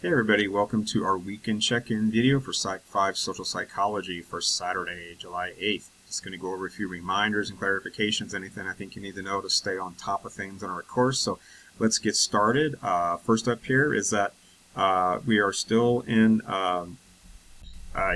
Hey everybody, welcome to our weekend check-in video for Psych-5 Social Psychology for Saturday, July 8th. Just going to go over a few reminders and clarifications, anything I think you need to know to stay on top of things in our course. So let's get started. First up here is that we are still in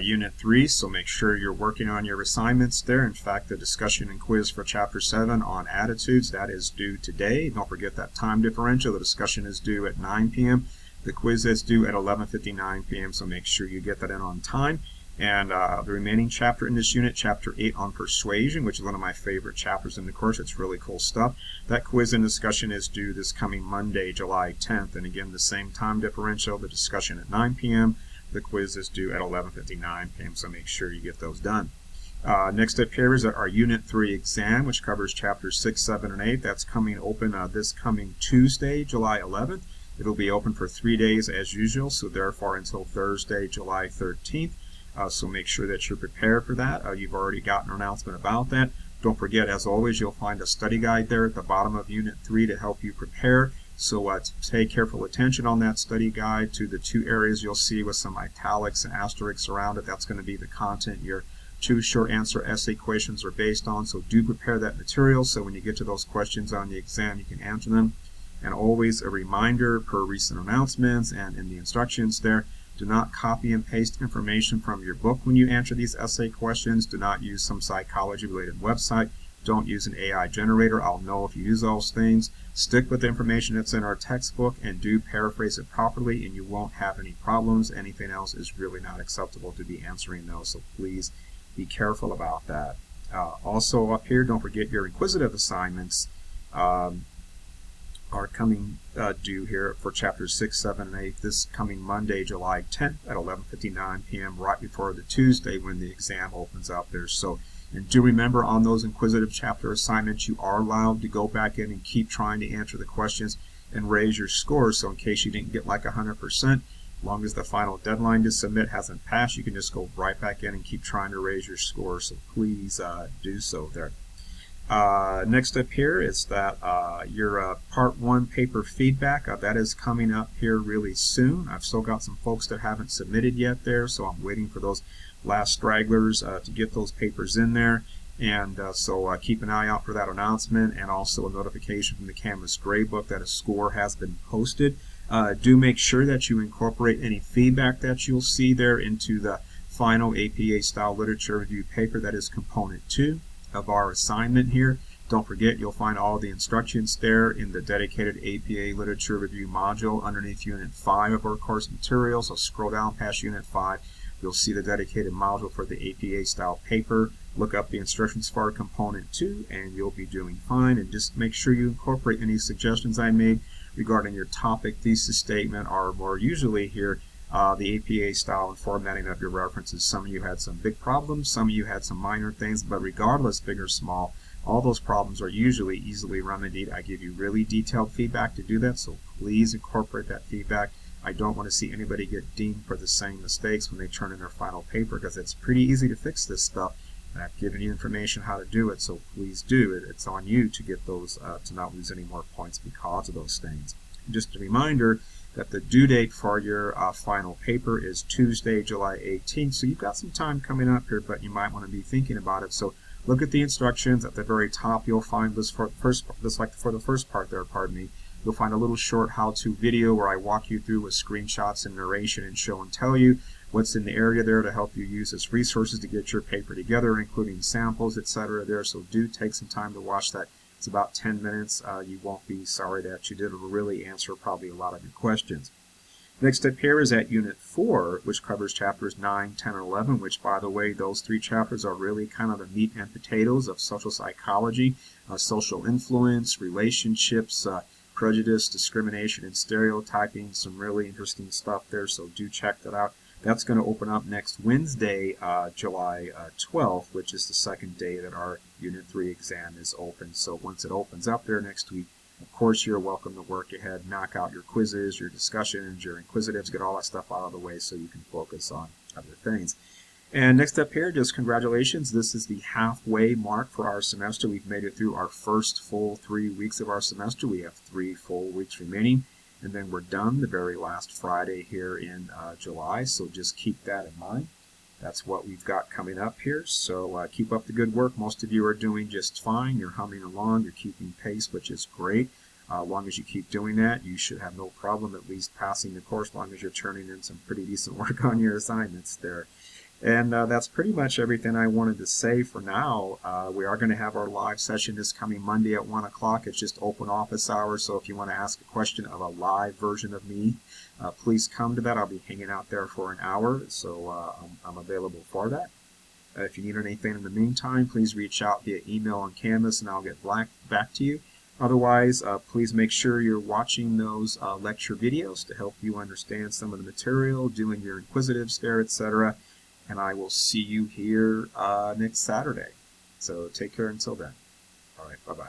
Unit 3, so make sure you're working on your assignments there. In fact, the discussion and quiz for Chapter 7 on attitudes, that is due today. Don't forget that time differential. The discussion is due at 9 p.m. The quiz is due at 11:59 p.m., so make sure you get that in on time. And the remaining chapter in this unit, Chapter 8 on Persuasion, which is one of my favorite chapters in the course. It's really cool stuff. That quiz and discussion is due this coming Monday, July 10th. And again, the same time differential, the discussion at 9 p.m. The quiz is due at 11:59 p.m., so make sure you get those done. Next up here is our Unit 3 exam, which covers Chapters 6, 7, and 8. That's coming open this coming Tuesday, July 11th. It'll be open for 3 days as usual, so therefore until Thursday, July 13th. So make sure that you're prepared for that. You've already gotten an announcement about that. Don't forget, as always, you'll find a study guide there at the bottom of Unit 3 to help you prepare. So pay careful attention on that study guide to the two areas you'll see with some italics and asterisks around it. That's going to be the content your two short answer essay questions are based on. So do prepare that material so when you get to those questions on the exam, you can answer them. And always a reminder per recent announcements and in the instructions there, do not copy and paste information from your book when you answer these essay questions. Do not use some psychology-related website. Don't use an AI generator. I'll know if you use those things. Stick with the information that's in our textbook and do paraphrase it properly, and you won't have any problems. Anything else is really not acceptable to be answering those, so please be careful about that. Also up here, don't forget your inquisitive assignments are coming due here for Chapters 6, 7, and 8 this coming Monday, July 10th at 11:59 p.m. right before the Tuesday when the exam opens up there. So, and do remember on those inquisitive chapter assignments, you are allowed to go back in and keep trying to answer the questions and raise your score. So in case you didn't get like 100%, as long as the final deadline to submit hasn't passed, you can just go right back in and keep trying to raise your score. So please do so there. Next up here is that your Part 1 paper feedback, that is coming up here really soon. I've still got some folks that haven't submitted yet there, so I'm waiting for those last stragglers to get those papers in there. And so keep an eye out for that announcement and also a notification from the Canvas Gradebook that a score has been posted. Do make sure that you incorporate any feedback that you'll see there into the final APA style literature review paper that is component 2 of our assignment here. Don't forget, you'll find all the instructions there in the dedicated APA literature review module underneath Unit 5 of our course material. So scroll down past Unit 5. You'll see the dedicated module for the APA style paper. Look up the instructions for component 2 and you'll be doing fine. And just make sure you incorporate any suggestions I made regarding your topic, thesis statement, or more usually here the APA style and formatting of your references. Some of you had some big problems, some of you had some minor things, but regardless, big or small, all those problems are usually easily remedied. I give you really detailed feedback to do that, so please incorporate that feedback. I don't want to see anybody get deemed for the same mistakes when they turn in their final paper, because it's pretty easy to fix this stuff, and I've given you information how to do it, so please do it. It's on you to get those, to not lose any more points because of those things. And just a reminder that the due date for your final paper is Tuesday, July 18th. So you've got some time coming up here, but you might want to be thinking about it. So look at the instructions at the very top. You'll find this for the first part there, pardon me. You'll find a little short how-to video where I walk you through with screenshots and narration and show and tell you what's in the area there to help you use as resources to get your paper together, including samples, etc. there. So do take some time to watch that. It's about 10 minutes. You won't be sorry that you did. It'll really answer probably a lot of your questions. Next up here is at Unit 4, which covers Chapters 9, 10, and 11, which, by the way, those three chapters are really kind of the meat and potatoes of social psychology, social influence, relationships, prejudice, discrimination, and stereotyping. Some really interesting stuff there, so do check that out. That's going to open up next Wednesday, July 12th, which is the second day that our Unit 3 exam is open. So once it opens up there next week, of course, you're welcome to work ahead, knock out your quizzes, your discussions, your inquisitives, get all that stuff out of the way so you can focus on other things. And next up here, just congratulations. This is the halfway mark for our semester. We've made it through our first full 3 weeks of our semester. We have 3 full weeks remaining. and then we're done the very last Friday here in July, so just keep that in mind. That's what we've got coming up here, so keep up the good work. Most of you are doing just fine. You're humming along, you're keeping pace, which is great. As long as you keep doing that, you should have no problem at least passing the course, as long as you're turning in some pretty decent work on your assignments there. And that's pretty much everything I wanted to say for now. We are going to have our live session this coming Monday at 1 o'clock. It's just open office hours, so if you want to ask a question of a live version of me, please come to that. I'll be hanging out there for an hour, so I'm available for that. If you need anything in the meantime, please reach out via email on Canvas, and I'll get back to you. Otherwise, please make sure you're watching those lecture videos to help you understand some of the material, doing your inquisitives there, etc. And I will see you here next Saturday. So take care until then. All right, bye-bye.